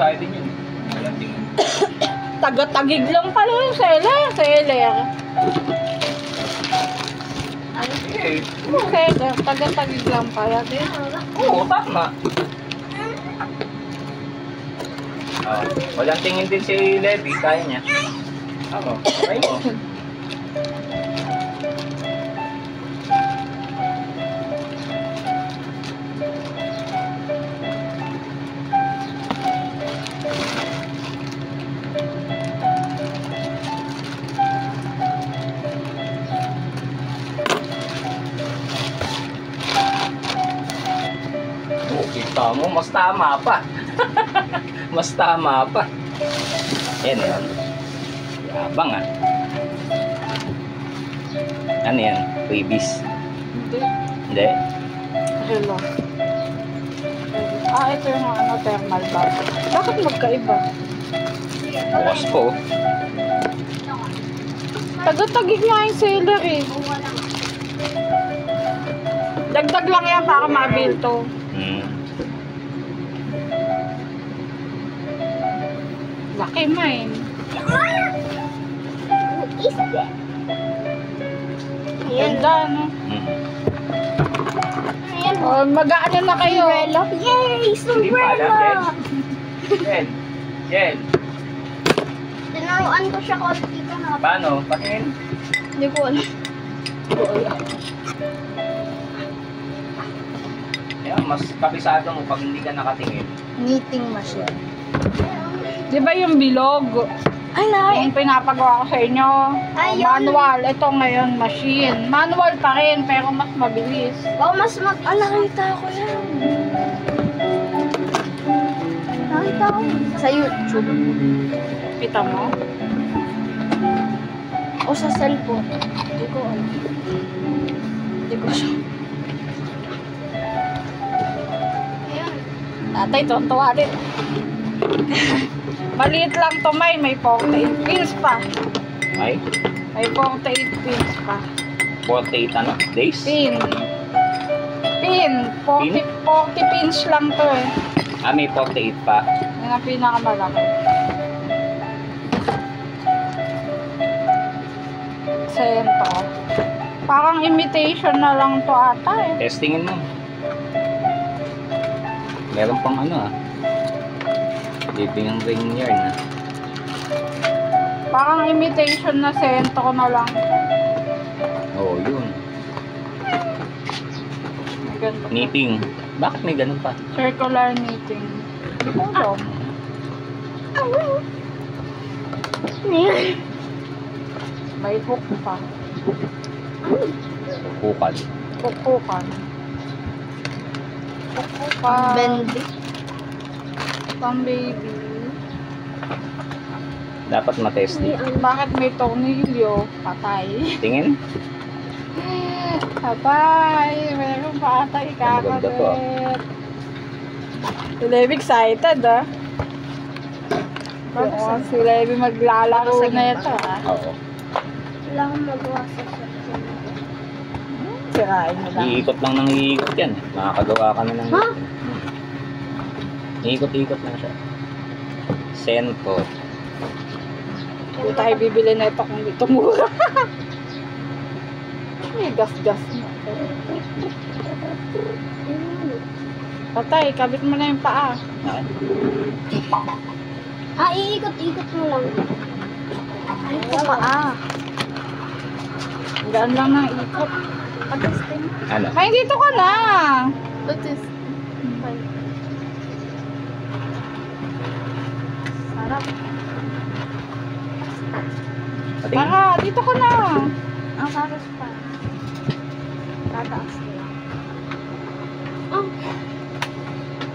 Kaya din yun. Taga-tagig lang pala yung seller. Eh, Seller, taga-tagig lang pala din. oo, tama. Walang tingin din si Levi, kaya niya. Oo, kaya mo. Kita mo, mas tama pa. Mas tama pa. Yan yan. Yabang ah. Ano yan? Freebies? Hindi. Hindi? Hello. Ito yung ano, thermal bag. Bakit magkaiba? Bukas po. Taga-tagig nga yung seller eh. Dagdag lang yan para mabil to. Laki mine. Ganda, no? Ayan. Oh, mag-ano na kayo? Yay! Hindi pa alam, Sombrero! Jen. Jen. Tinaruan ko siya konti ka na. Paano? Patingin? Hindi ko alam. Ayan, mas kabisado mo pag hindi ka nakatingin. Knitting machine. Di ba yung bilog? Ay, na. Yung pinapagawa ko sa inyo. Ay, yun. Manual. Ito ngayon, machine. Manual pa rin, pero mas mabilis. Wow, mas nakita ko yan. Nakita ko. Sa YouTube. Kita mo? O sa cellphone. Hindi ko alam. Hindi ko siya. Ayan. Tatay, tuwa din. Maliit lang to, may 48 pins pa. Ay? May 48 pins pa. 48 ano? Days? Pin. 40 pins lang to eh. Ah, may 48 pa. Yan ang pinakamalaki. Sento. Parang imitation na lang to ata eh. Testingin mo. Meron pang ano ah. Living ang ring yarn ah. Parang imitation na sento ko na lang. Oo, yun. May ganito. Knitting. Bakit may ganun pa? Circular knitting. Hindi ko alam. May hook pa. Bukal. Kukukan. Kukukan. Bendy. Pang baby. Dapat matesting. Bakit may tornilyo? Patay. Tingin? Patay. Meron patay. Maganda to, ah. Kakalit. Si Levi excited ah. Si Levi maglalaro na ito ah. Oo. Wala akong magawa sa cellphone. Sirain mo lang. Iikot lang ng iikot yan. Makakagawa ka na ng Ha? Iikot-ikot lang siya. Sento. Hindi tayo bibili na ito kung dito mura. May gas-gas na. Patay, kabit mo na yung paa. Iikot-ikot mo lang. Ay, paa. Gaan lang ng ikot. Pag-testing. Ano? Ay, dito ka na. Pag-test. Sarap. Patingin. Tara, dito ka na. Ang sarap pa. Tataas nila. Oh.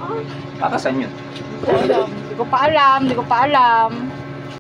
Oh. Pakasan yun. Hindi ko alam. Hindi ko pa alam.